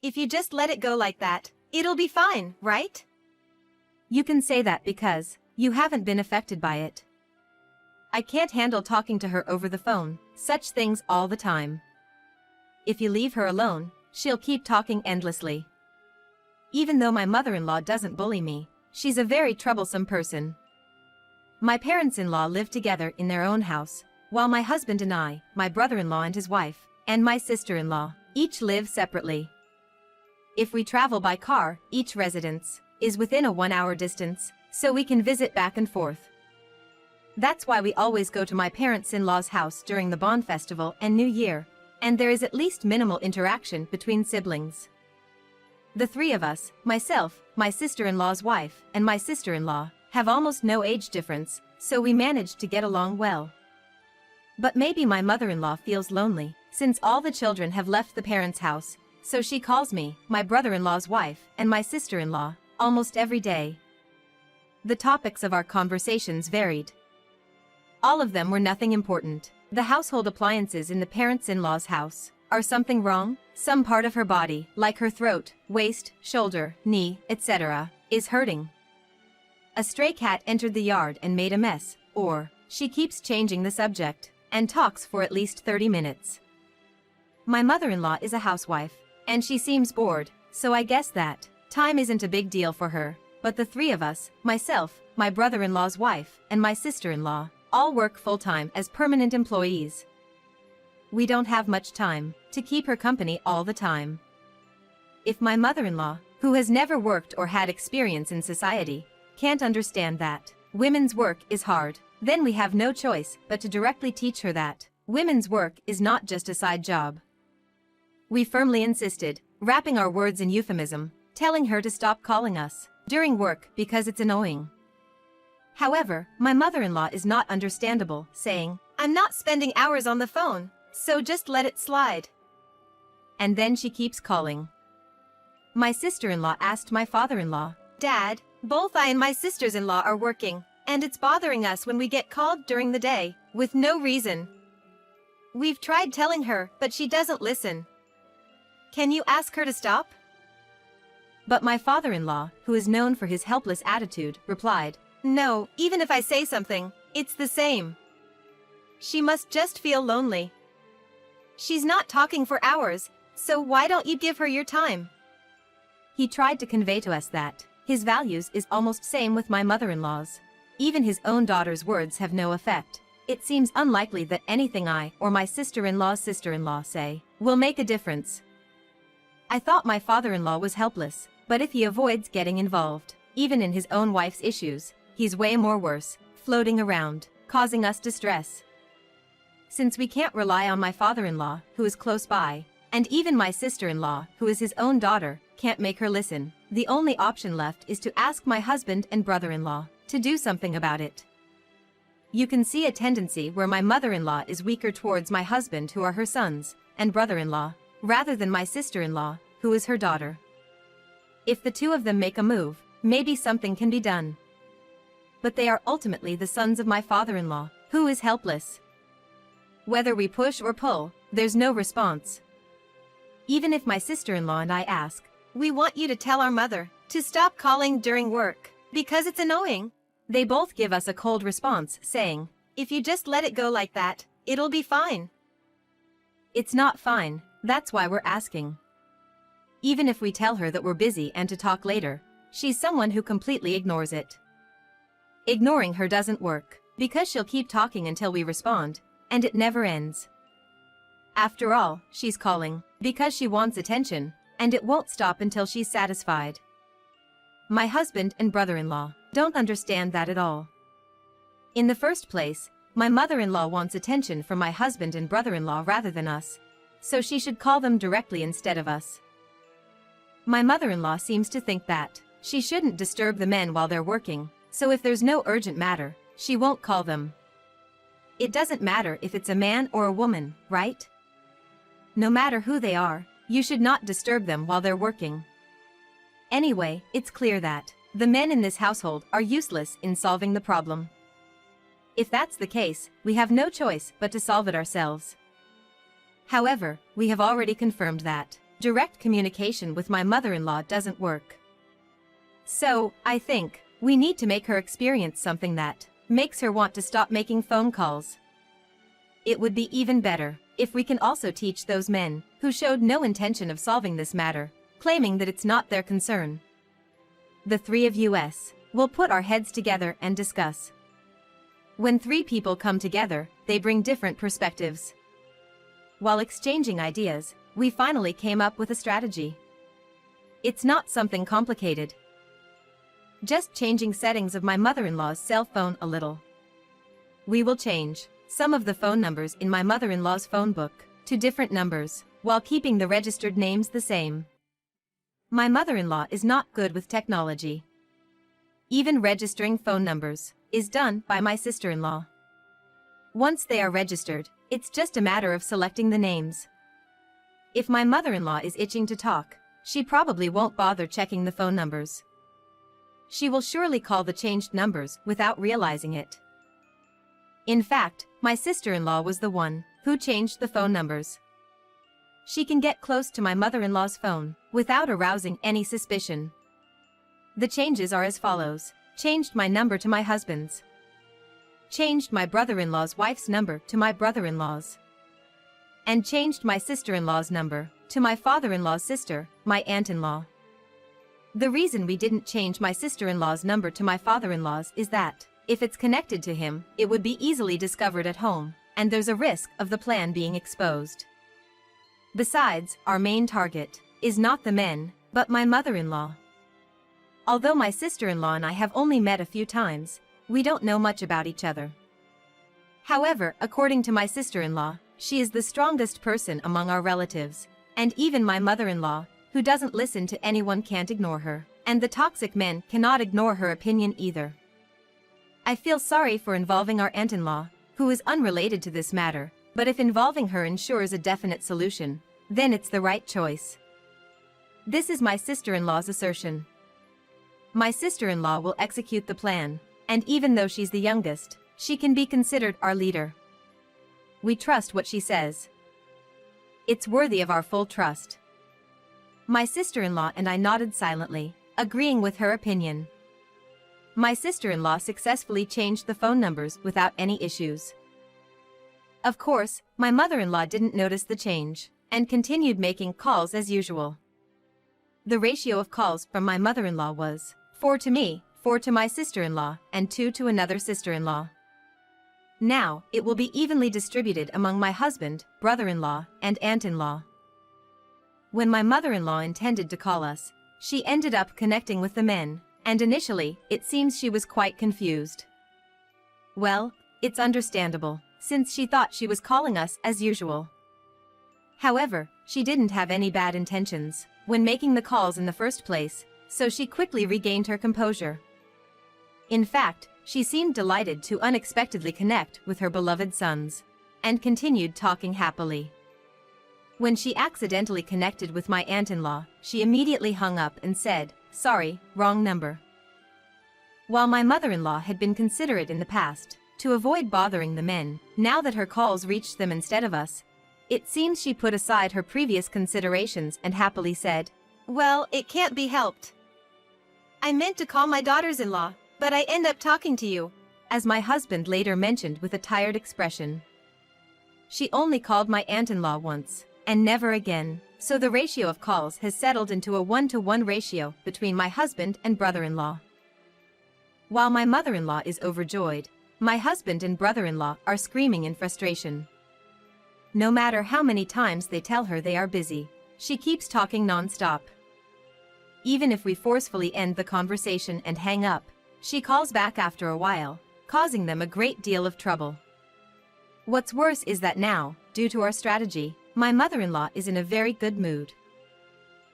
If you just let it go like that, it'll be fine, right? You can say that because you haven't been affected by it. I can't handle talking to her over the phone, such things all the time. If you leave her alone, she'll keep talking endlessly. Even though my mother-in-law doesn't bully me, she's a very troublesome person. My parents-in-law live together in their own house, while my husband and I, my brother-in-law and his wife, and my sister-in-law, each live separately. If we travel by car, each residence is within a 1-hour distance, so we can visit back and forth. That's why we always go to my parents-in-law's house during the Bon Festival and New Year, and there is at least minimal interaction between siblings. The three of us, myself, my sister-in-law's wife, and my sister-in-law, have almost no age difference, so we manage to get along well. But maybe my mother-in-law feels lonely, since all the children have left the parents' house, so she calls me, my brother-in-law's wife, and my sister-in-law, almost every day. The topics of our conversations varied. All of them were nothing important. The household appliances in the parents-in-law's house. Are something wrong? Some part of her body, like her throat, waist, shoulder, knee, etc., is hurting. A stray cat entered the yard and made a mess, or she keeps changing the subject and talks for at least 30 minutes. My mother-in-law is a housewife, and she seems bored, so I guess that time isn't a big deal for her, but the three of us, myself, my brother-in-law's wife, and my sister-in-law, all work full-time as permanent employees. We don't have much time to keep her company all the time. If my mother-in-law, who has never worked or had experience in society, can't understand that women's work is hard, then we have no choice but to directly teach her that women's work is not just a side job. We firmly insisted, wrapping our words in euphemism, telling her to stop calling us during work because it's annoying. However, my mother-in-law is not understandable, saying, I'm not spending hours on the phone, so just let it slide. And then she keeps calling. My sister-in-law asked my father-in-law, Dad, both I and my sisters-in-law are working, and it's bothering us when we get called during the day, with no reason. We've tried telling her, but she doesn't listen. Can you ask her to stop? But my father-in-law, who is known for his helpless attitude, replied, No, even if I say something, it's the same. She must just feel lonely. She's not talking for hours, so why don't you give her your time? He tried to convey to us that his values is almost same with my mother-in-law's. Even his own daughter's words have no effect. It seems unlikely that anything I or my sister-in-law's sister-in-law say will make a difference. I thought my father-in-law was helpless, but if he avoids getting involved, even in his own wife's issues, he's way more worse, floating around, causing us distress. Since we can't rely on my father-in-law, who is close by, and even my sister-in-law, who is his own daughter, can't make her listen, the only option left is to ask my husband and brother-in-law to do something about it. You can see a tendency where my mother-in-law is weaker towards my husband, who are her sons and brother-in-law, rather than my sister-in-law, who is her daughter. If the two of them make a move, maybe something can be done. But they are ultimately the sons of my father-in-law, who is helpless. Whether we push or pull, there's no response. Even if my sister-in-law and I ask, We want you to tell our mother to stop calling during work, because it's annoying. They both give us a cold response, saying, If you just let it go like that, it'll be fine. It's not fine, that's why we're asking. Even if we tell her that we're busy and to talk later, she's someone who completely ignores it. Ignoring her doesn't work, because she'll keep talking until we respond, and it never ends. After all, she's calling because she wants attention, and it won't stop until she's satisfied. My husband and brother-in-law don't understand that at all. In the first place, my mother-in-law wants attention from my husband and brother-in-law rather than us, so she should call them directly instead of us. My mother-in-law seems to think that she shouldn't disturb the men while they're working, so if there's no urgent matter, she won't call them. It doesn't matter if it's a man or a woman, right? No matter who they are, you should not disturb them while they're working. Anyway, it's clear that the men in this household are useless in solving the problem. If that's the case, we have no choice but to solve it ourselves. However, we have already confirmed that direct communication with my mother-in-law doesn't work. So, I think, we need to make her experience something that makes her want to stop making phone calls. It would be even better if we can also teach those men who showed no intention of solving this matter, claiming that it's not their concern. The three of us will put our heads together and discuss. When three people come together, they bring different perspectives. While exchanging ideas, we finally came up with a strategy. It's not something complicated. Just changing settings of my mother-in-law's cell phone a little. We will change some of the phone numbers in my mother-in-law's phone book to different numbers, while keeping the registered names the same. My mother-in-law is not good with technology. Even registering phone numbers is done by my sister-in-law. Once they are registered, it's just a matter of selecting the names. If my mother-in-law is itching to talk, she probably won't bother checking the phone numbers. She will surely call the changed numbers without realizing it. In fact, my sister-in-law was the one who changed the phone numbers. She can get close to my mother-in-law's phone without arousing any suspicion. The changes are as follows: changed my number to my husband's. Changed my brother-in-law's wife's number to my brother-in-law's. And changed my sister-in-law's number to my father-in-law's sister, my aunt-in-law. The reason we didn't change my sister-in-law's number to my father-in-law's is that, if it's connected to him, it would be easily discovered at home, and there's a risk of the plan being exposed. Besides, our main target is not the men, but my mother-in-law. Although my sister-in-law and I have only met a few times, we don't know much about each other. However, according to my sister-in-law, she is the strongest person among our relatives, and even my mother-in-law, who doesn't listen to anyone, can't ignore her, and the toxic men cannot ignore her opinion either. I feel sorry for involving our aunt-in-law, who is unrelated to this matter, but if involving her ensures a definite solution, then it's the right choice. This is my sister-in-law's assertion. My sister-in-law will execute the plan, and even though she's the youngest, she can be considered our leader. We trust what she says. It's worthy of our full trust. My sister-in-law and I nodded silently, agreeing with her opinion. My sister-in-law successfully changed the phone numbers without any issues. Of course, my mother-in-law didn't notice the change, and continued making calls as usual. The ratio of calls from my mother-in-law was 4 to me, 4 to my sister-in-law, and 2 to another sister-in-law. Now, it will be evenly distributed among my husband, brother-in-law, and aunt-in-law. When my mother-in-law intended to call us, she ended up connecting with the men, and initially, it seems she was quite confused. Well, it's understandable, since she thought she was calling us as usual. However, she didn't have any bad intentions when making the calls in the first place, so she quickly regained her composure. In fact, she seemed delighted to unexpectedly connect with her beloved sons, and continued talking happily. When she accidentally connected with my aunt-in-law, she immediately hung up and said, "Sorry, wrong number." While my mother-in-law had been considerate in the past, to avoid bothering the men, now that her calls reached them instead of us, it seems she put aside her previous considerations and happily said, "Well, it can't be helped. I meant to call my daughters-in-law, but I end up talking to you," as my husband later mentioned with a tired expression. She only called my aunt-in-law once, and never again, so the ratio of calls has settled into a 1-to-1 ratio between my husband and brother-in-law. While my mother-in-law is overjoyed, my husband and brother-in-law are screaming in frustration. No matter how many times they tell her they are busy, she keeps talking non-stop. Even if we forcefully end the conversation and hang up, she calls back after a while, causing them a great deal of trouble. What's worse is that now, due to our strategy, my mother-in-law is in a very good mood.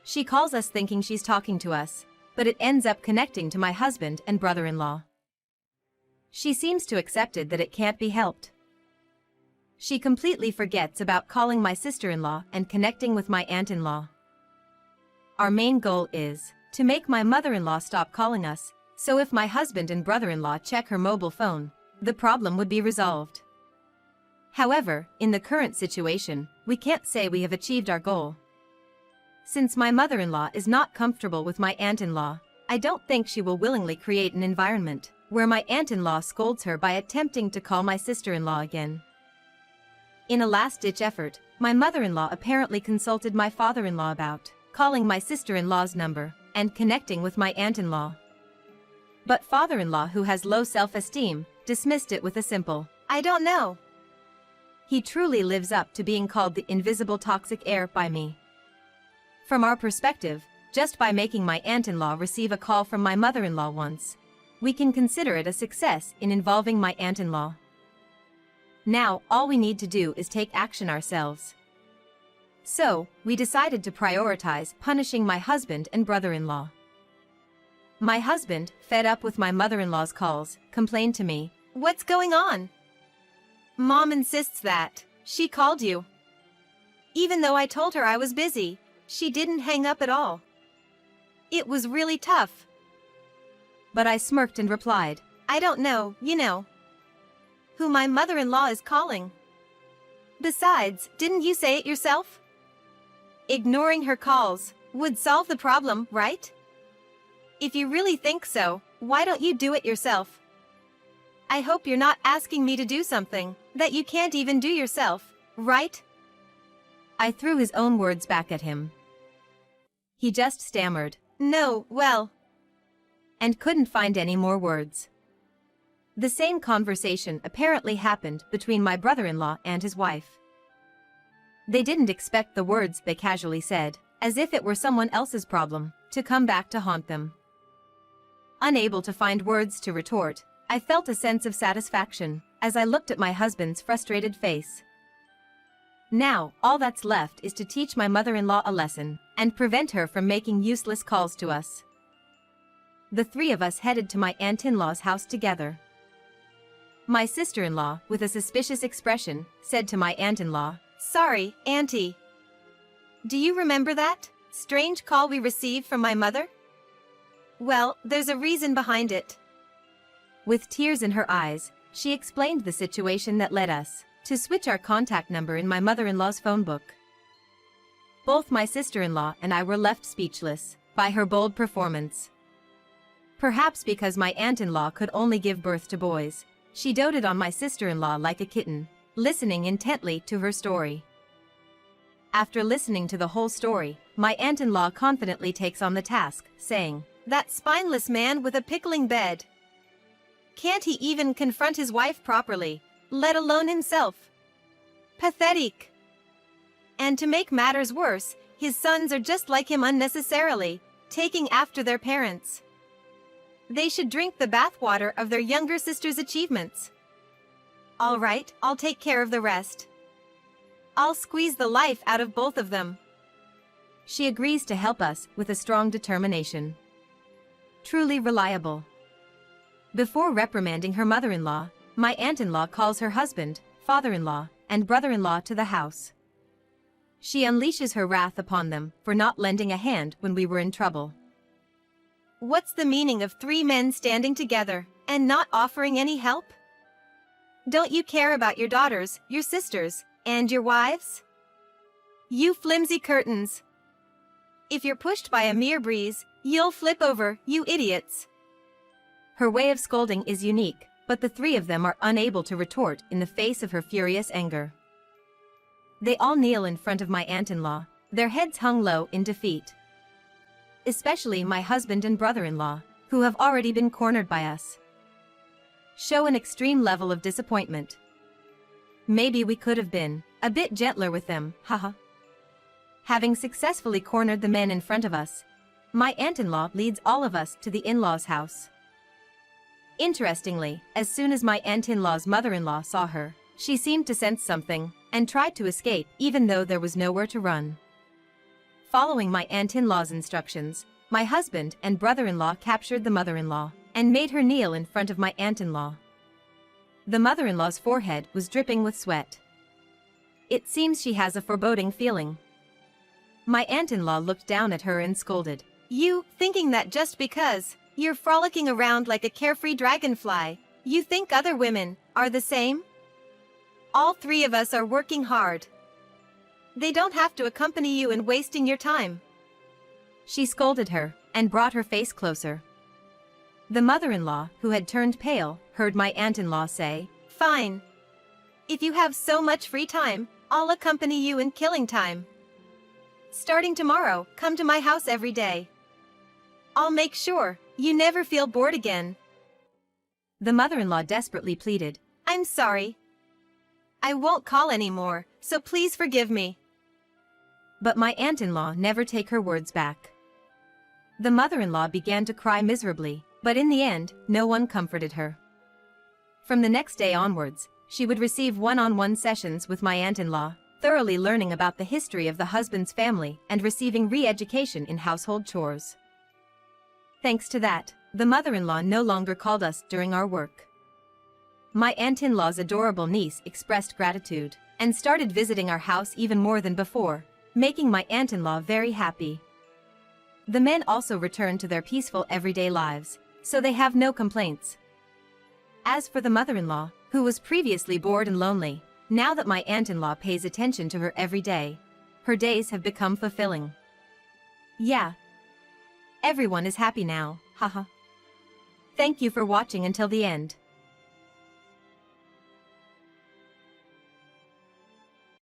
She calls us thinking she's talking to us, but it ends up connecting to my husband and brother-in-law. She seems to accepted that it can't be helped. She completely forgets about calling my sister-in-law and connecting with my aunt-in-law. Our main goal is to make my mother-in-law stop calling us, so if my husband and brother-in-law check her mobile phone, the problem would be resolved. However, in the current situation, we can't say we have achieved our goal. Since my mother-in-law is not comfortable with my aunt-in-law, I don't think she will willingly create an environment where my aunt-in-law scolds her by attempting to call my sister-in-law again. In a last-ditch effort, my mother-in-law apparently consulted my father-in-law about calling my sister-in-law's number and connecting with my aunt-in-law. But father-in-law, who has low self-esteem, dismissed it with a simple, "I don't know." He truly lives up to being called the invisible toxic heir by me. From our perspective, just by making my aunt-in-law receive a call from my mother-in-law once, we can consider it a success in involving my aunt-in-law. Now, all we need to do is take action ourselves. So, we decided to prioritize punishing my husband and brother-in-law. My husband, fed up with my mother-in-law's calls, complained to me, "What's going on? Mom insists that she called you. Even though I told her I was busy, she didn't hang up at all. It was really tough." But I smirked and replied, "I don't know, who my mother-in-law is calling. Besides, didn't you say it yourself? Ignoring her calls would solve the problem, right? If you really think so, why don't you do it yourself? I hope you're not asking me to do something that you can't even do yourself, right?" I threw his own words back at him. He just stammered, "No, well," and couldn't find any more words. The same conversation apparently happened between my brother-in-law and his wife. They didn't expect the words they casually said, as if it were someone else's problem, to come back to haunt them. Unable to find words to retort, I felt a sense of satisfaction as I looked at my husband's frustrated face. Now, all that's left is to teach my mother-in-law a lesson and prevent her from making useless calls to us. The three of us headed to my aunt-in-law's house together. My sister-in-law, with a suspicious expression, said to my aunt-in-law, "Sorry, Auntie. Do you remember that strange call we received from my mother? Well, there's a reason behind it." With tears in her eyes, she explained the situation that led us to switch our contact number in my mother-in-law's phone book. Both my sister-in-law and I were left speechless by her bold performance. Perhaps because my aunt-in-law could only give birth to boys, she doted on my sister-in-law like a kitten, listening intently to her story. After listening to the whole story, my aunt-in-law confidently takes on the task, saying, "That spineless man with a pickling bed. Can't he even confront his wife properly, let alone himself? Pathetic. And to make matters worse, his sons are just like him unnecessarily, taking after their parents. They should drink the bathwater of their younger sister's achievements. All right, I'll take care of the rest. I'll squeeze the life out of both of them." She agrees to help us with a strong determination. Truly reliable. Before reprimanding her mother-in-law, my aunt-in-law calls her husband, father-in-law, and brother-in-law to the house. She unleashes her wrath upon them for not lending a hand when we were in trouble. "What's the meaning of three men standing together and not offering any help? Don't you care about your daughters, your sisters, and your wives? You flimsy curtains. If you're pushed by a mere breeze, you'll flip over, you idiots." Her way of scolding is unique, but the three of them are unable to retort in the face of her furious anger. They all kneel in front of my aunt-in-law, their heads hung low in defeat. Especially my husband and brother-in-law, who have already been cornered by us. Show an extreme level of disappointment. Maybe we could have been a bit gentler with them, haha. Having successfully cornered the men in front of us, my aunt-in-law leads all of us to the in-laws' house. Interestingly, as soon as my aunt-in-law's mother-in-law saw her, she seemed to sense something and tried to escape even though there was nowhere to run. Following my aunt-in-law's instructions, my husband and brother-in-law captured the mother-in-law and made her kneel in front of my aunt-in-law. The mother-in-law's forehead was dripping with sweat. It seems she has a foreboding feeling. My aunt-in-law looked down at her and scolded, "You, thinking that just because you're frolicking around like a carefree dragonfly, you think other women are the same? All three of us are working hard. They don't have to accompany you in wasting your time. She scolded her and brought her face closer. The mother-in-law, who had turned pale, heard my aunt-in-law say, Fine. If you have so much free time, I'll accompany you in killing time. Starting tomorrow, come to my house every day. I'll make sure you never feel bored again. The mother-in-law desperately pleaded. I'm sorry. I won't call anymore, so please forgive me. But my aunt-in-law never take her words back. The mother-in-law began to cry miserably, but in the end, no one comforted her. From the next day onwards, she would receive one-on-one sessions with my aunt-in-law, thoroughly learning about the history of the husband's family and receiving re-education in household chores. Thanks to that, the mother-in-law no longer called us during our work. My aunt-in-law's adorable niece expressed gratitude and started visiting our house even more than before, making my aunt-in-law very happy. The men also returned to their peaceful everyday lives, so they have no complaints. As for the mother-in-law, who was previously bored and lonely, now that my aunt-in-law pays attention to her every day, her days have become fulfilling. Yeah. Everyone is happy now, haha. Thank you for watching until the end.